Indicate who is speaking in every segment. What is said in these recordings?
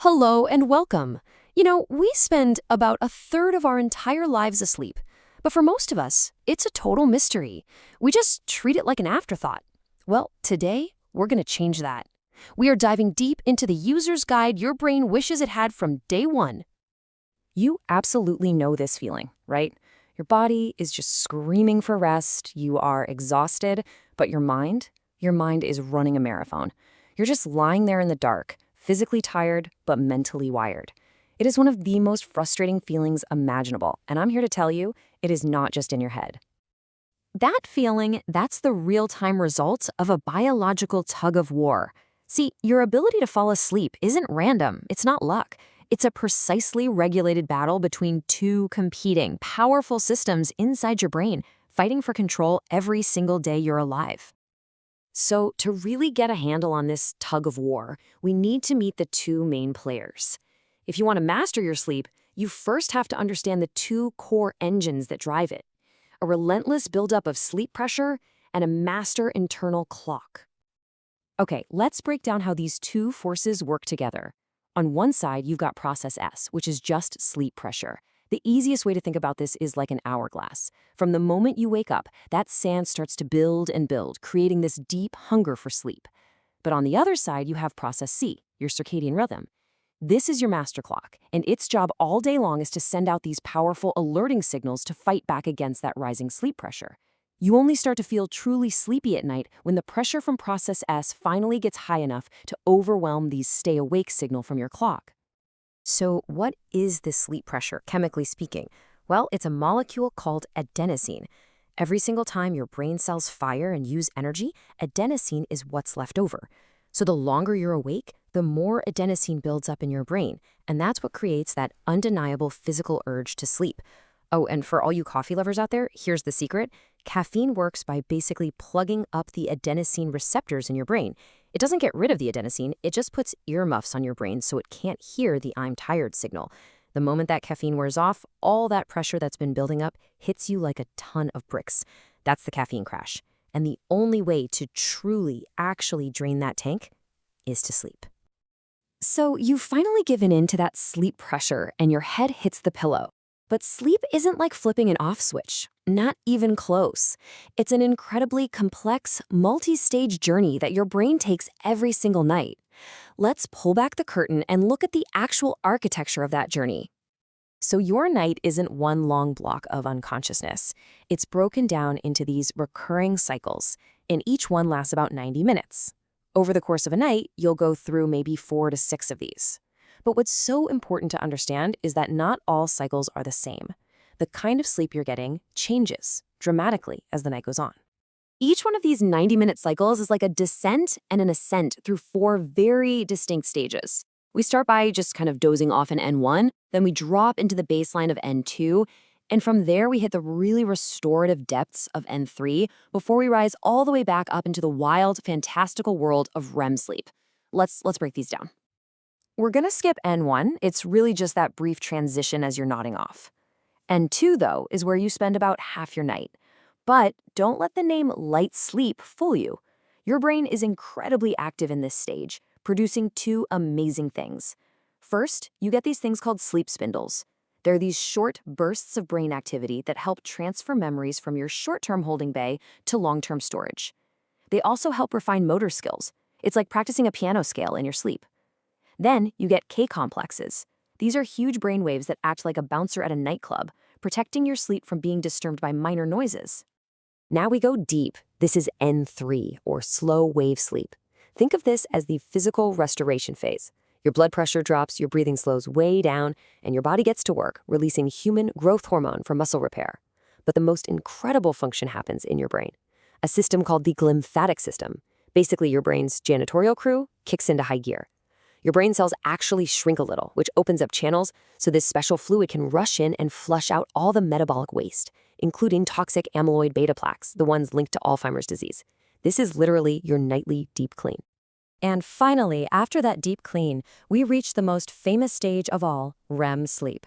Speaker 1: Hello and welcome. We spend about a third of our entire lives asleep, but for most of us, it's a total mystery. We just treat it like an afterthought. Well, today, we're going to change that. We are diving deep into the user's guide your brain wishes it had from day one. You absolutely know this feeling, right? Your body is just screaming for rest, you are exhausted, but your mind is running a marathon. You're just lying there in the dark, physically tired, but mentally wired. It is one of the most frustrating feelings imaginable, and I'm here to tell you, it is not just in your head. That feeling, that's the real-time result of a biological tug-of-war. See, your ability to fall asleep isn't random, it's not luck. It's a precisely regulated battle between two competing, powerful systems inside your brain, fighting for control every single day you're alive. So, to really get a handle on this tug of war, we need to meet the two main players. If you want to master your sleep, you first have to understand the two core engines that drive it: a relentless buildup of sleep pressure and a master internal clock. Okay, let's break down how these two forces work together. On one side, you've got process S, which is just sleep pressure. The easiest way to think about this is like an hourglass. From the moment you wake up, that sand starts to build and build, creating this deep hunger for sleep. But on the other side, you have process C, your circadian rhythm. This is your master clock, and its job all day long is to send out these powerful alerting signals to fight back against that rising sleep pressure. You only start to feel truly sleepy at night when the pressure from process S finally gets high enough to overwhelm these stay-awake signal from your clock. So what is this sleep pressure, chemically speaking? Well, it's a molecule called adenosine. Every single time your brain cells fire and use energy, adenosine is what's left over. So the longer you're awake, the more adenosine builds up in your brain, and that's what creates that undeniable physical urge to sleep. Oh, and for all you coffee lovers out there, here's the secret. Caffeine works by basically plugging up the adenosine receptors in your brain. It doesn't get rid of the adenosine, it just puts earmuffs on your brain so it can't hear the "I'm tired" signal. The moment that caffeine wears off, all that pressure that's been building up hits you like a ton of bricks. That's the caffeine crash. And the only way to truly, actually drain that tank is to sleep. So you've finally given in to that sleep pressure and your head hits the pillow. But sleep isn't like flipping an off switch, not even close. It's an incredibly complex, multi-stage journey that your brain takes every single night. Let's pull back the curtain and look at the actual architecture of that journey. So your night isn't one long block of unconsciousness. It's broken down into these recurring cycles, and each one lasts about 90 minutes. Over the course of a night, you'll go through maybe 4 to 6 of these. But what's so important to understand is that not all cycles are the same. The kind of sleep you're getting changes dramatically as the night goes on. Each one of these 90-minute cycles is like a descent and an ascent through 4 very distinct stages. We start by just kind of dozing off in N1, then we drop into the baseline of N2, and from there we hit the really restorative depths of N3 before we rise all the way back up into the wild, fantastical world of REM sleep. Let's break these down. We're going to skip N1. It's really just that brief transition as you're nodding off. N2, though, is where you spend about half your night. But don't let the name light sleep fool you. Your brain is incredibly active in this stage, producing 2 amazing things. First, you get these things called sleep spindles. They're these short bursts of brain activity that help transfer memories from your short-term holding bay to long-term storage. They also help refine motor skills. It's like practicing a piano scale in your sleep. Then you get K-complexes. These are huge brain waves that act like a bouncer at a nightclub, protecting your sleep from being disturbed by minor noises. Now we go deep. This is N3, or slow wave sleep. Think of this as the physical restoration phase. Your blood pressure drops, your breathing slows way down, and your body gets to work, releasing human growth hormone for muscle repair. But the most incredible function happens in your brain. A system called the glymphatic system. Basically, your brain's janitorial crew kicks into high gear. Your brain cells actually shrink a little, which opens up channels so this special fluid can rush in and flush out all the metabolic waste, including toxic amyloid beta plaques, the ones linked to Alzheimer's disease. This is literally your nightly deep clean. And finally, after that deep clean, we reach the most famous stage of all, REM sleep.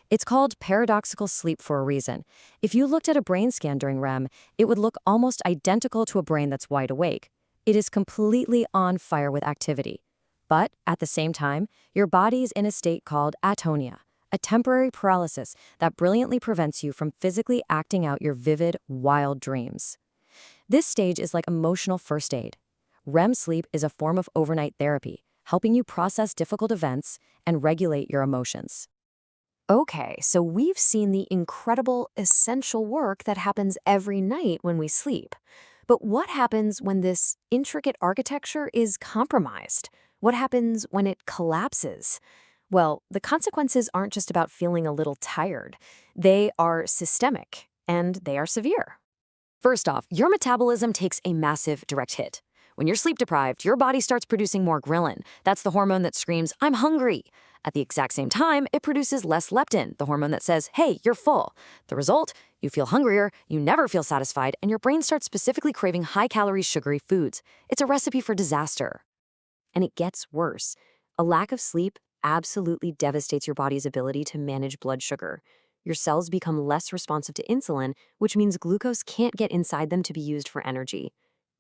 Speaker 1: It's called paradoxical sleep for a reason. If you looked at a brain scan during REM, it would look almost identical to a brain that's wide awake. It is completely on fire with activity.
Speaker 2: But at the same time, your body's in a state called atonia, a temporary paralysis that brilliantly prevents you from physically acting out your vivid, wild dreams. This stage is like emotional first aid. REM sleep is a form of overnight therapy, helping you process difficult events and regulate your emotions.
Speaker 1: Okay, so we've seen the incredible, essential work that happens every night when we sleep. But what happens when this intricate architecture is compromised? What happens when it collapses? Well, the consequences aren't just about feeling a little tired. They are systemic, and they are severe. First off, your metabolism takes a massive direct hit. When you're sleep deprived, your body starts producing more ghrelin. That's the hormone that screams, "I'm hungry." At the exact same time, it produces less leptin, the hormone that says, "Hey, you're full." The result? You feel hungrier, you never feel satisfied, and your brain starts specifically craving high-calorie, sugary foods. It's a recipe for disaster. And it gets worse. A lack of sleep absolutely devastates your body's ability to manage blood sugar. Your cells become less responsive to insulin, which means glucose can't get inside them to be used for energy.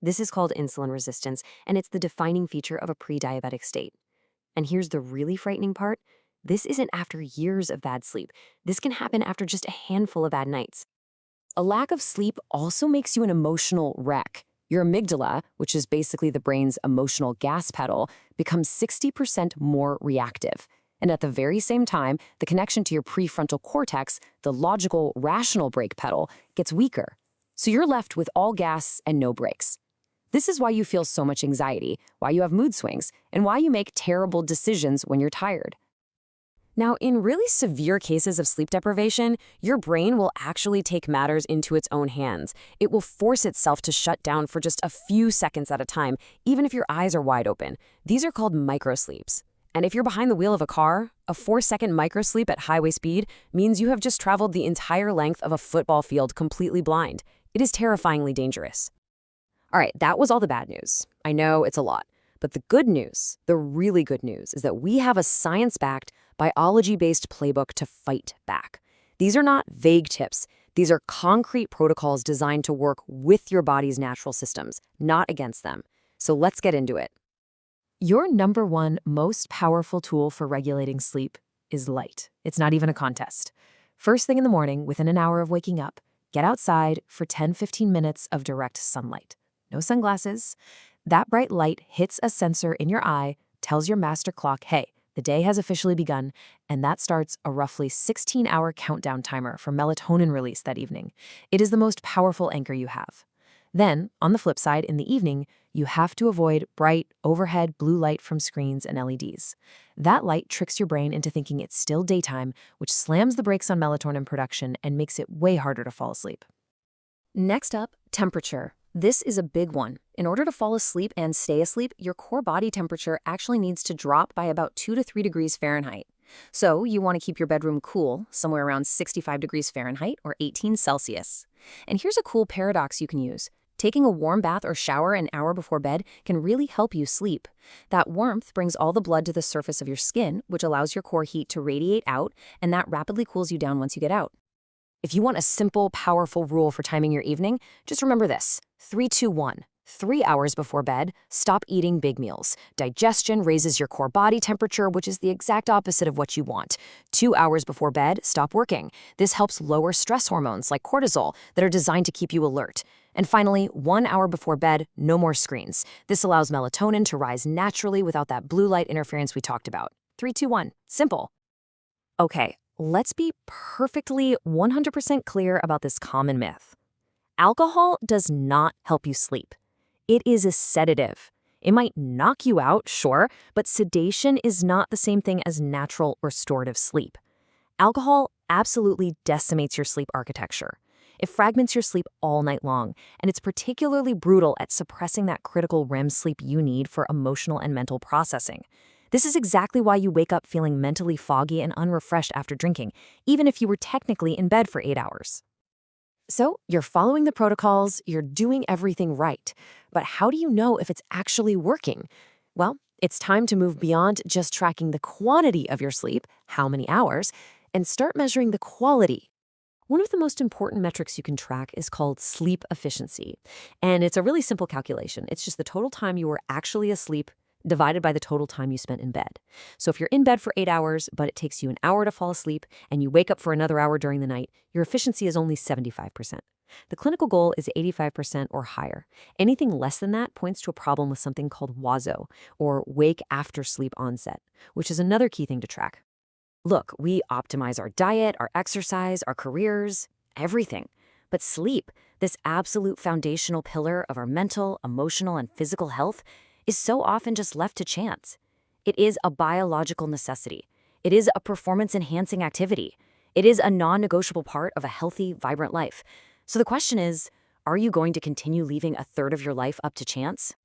Speaker 1: This is called insulin resistance, and it's the defining feature of a pre-diabetic state. And here's the really frightening part. This isn't after years of bad sleep. This can happen after just a handful of bad nights. A lack of sleep also makes you an emotional wreck. Your amygdala, which is basically the brain's emotional gas pedal, becomes 60% more reactive. And at the very same time, the connection to your prefrontal cortex, the logical, rational brake pedal, gets weaker. So you're left with all gas and no brakes. This is why you feel so much anxiety, why you have mood swings, and why you make terrible decisions when you're tired. Now, in really severe cases of sleep deprivation, your brain will actually take matters into its own hands. It will force itself to shut down for just a few seconds at a time, even if your eyes are wide open. These are called microsleeps. And if you're behind the wheel of a car, a 4-second microsleep at highway speed means you have just traveled the entire length of a football field completely blind. It is terrifyingly dangerous. All right, that was all the bad news. I know it's a lot. But the good news, the really good news, is that we have a science-backed, biology-based playbook to fight back. These are not vague tips. These are concrete protocols designed to work with your body's natural systems, not against them. So let's get into it. Your number one most powerful tool for regulating sleep is light. It's not even a contest. First thing in the morning, within an hour of waking up, get outside for 10-15 minutes of direct sunlight. No sunglasses. That bright light hits a sensor in your eye, tells your master clock, hey, the day has officially begun, and that starts a roughly 16-hour countdown timer for melatonin release that evening. It is the most powerful anchor you have. Then, on the flip side, in the evening, you have to avoid bright, overhead blue light from screens and LEDs. That light tricks your brain into thinking it's still daytime, which slams the brakes on melatonin production and makes it way harder to fall asleep. Next up, temperature. This is a big one. In order to fall asleep and stay asleep, your core body temperature actually needs to drop by about 2 to 3 degrees Fahrenheit. So you want to keep your bedroom cool, somewhere around 65 degrees Fahrenheit or 18 Celsius. And here's a cool paradox you can use. Taking a warm bath or shower an hour before bed can really help you sleep. That warmth brings all the blood to the surface of your skin, which allows your core heat to radiate out, and that rapidly cools you down once you get out. If you want a simple, powerful rule for timing your evening, just remember this. 3-2-1. 3 hours before bed, stop eating big meals. Digestion raises your core body temperature, which is the exact opposite of what you want. 2 hours before bed, stop working. This helps lower stress hormones like cortisol that are designed to keep you alert. And finally, 1 hour before bed, no more screens. This allows melatonin to rise naturally without that blue light interference we talked about. 3-2-1. Simple. Okay, let's be perfectly 100% clear about this common myth. Alcohol does not help you sleep. It is a sedative. It might knock you out, sure, but sedation is not the same thing as natural restorative sleep. Alcohol absolutely decimates your sleep architecture. It fragments your sleep all night long, and it's particularly brutal at suppressing that critical REM sleep you need for emotional and mental processing. This is exactly why you wake up feeling mentally foggy and unrefreshed after drinking, even if you were technically in bed for 8 hours. So, you're following the protocols, you're doing everything right. But how do you know if it's actually working? Well, it's time to move beyond just tracking the quantity of your sleep, how many hours, and start measuring the quality. One of the most important metrics you can track is called sleep efficiency. And it's a really simple calculation. It's just the total time you were actually asleep divided by the total time you spent in bed. So if you're in bed for 8 hours, but it takes you an hour to fall asleep, and you wake up for another hour during the night, your efficiency is only 75%. The clinical goal is 85% or higher. Anything less than that points to a problem with something called WASO, or wake after sleep onset, which is another key thing to track. Look, we optimize our diet, our exercise, our careers, everything. But sleep, this absolute foundational pillar of our mental, emotional, and physical health, is so often just left to chance. It is a biological necessity. It is a performance-enhancing activity. It is a non-negotiable part of a healthy, vibrant life. So the question is, are you going to continue leaving a third of your life up to chance?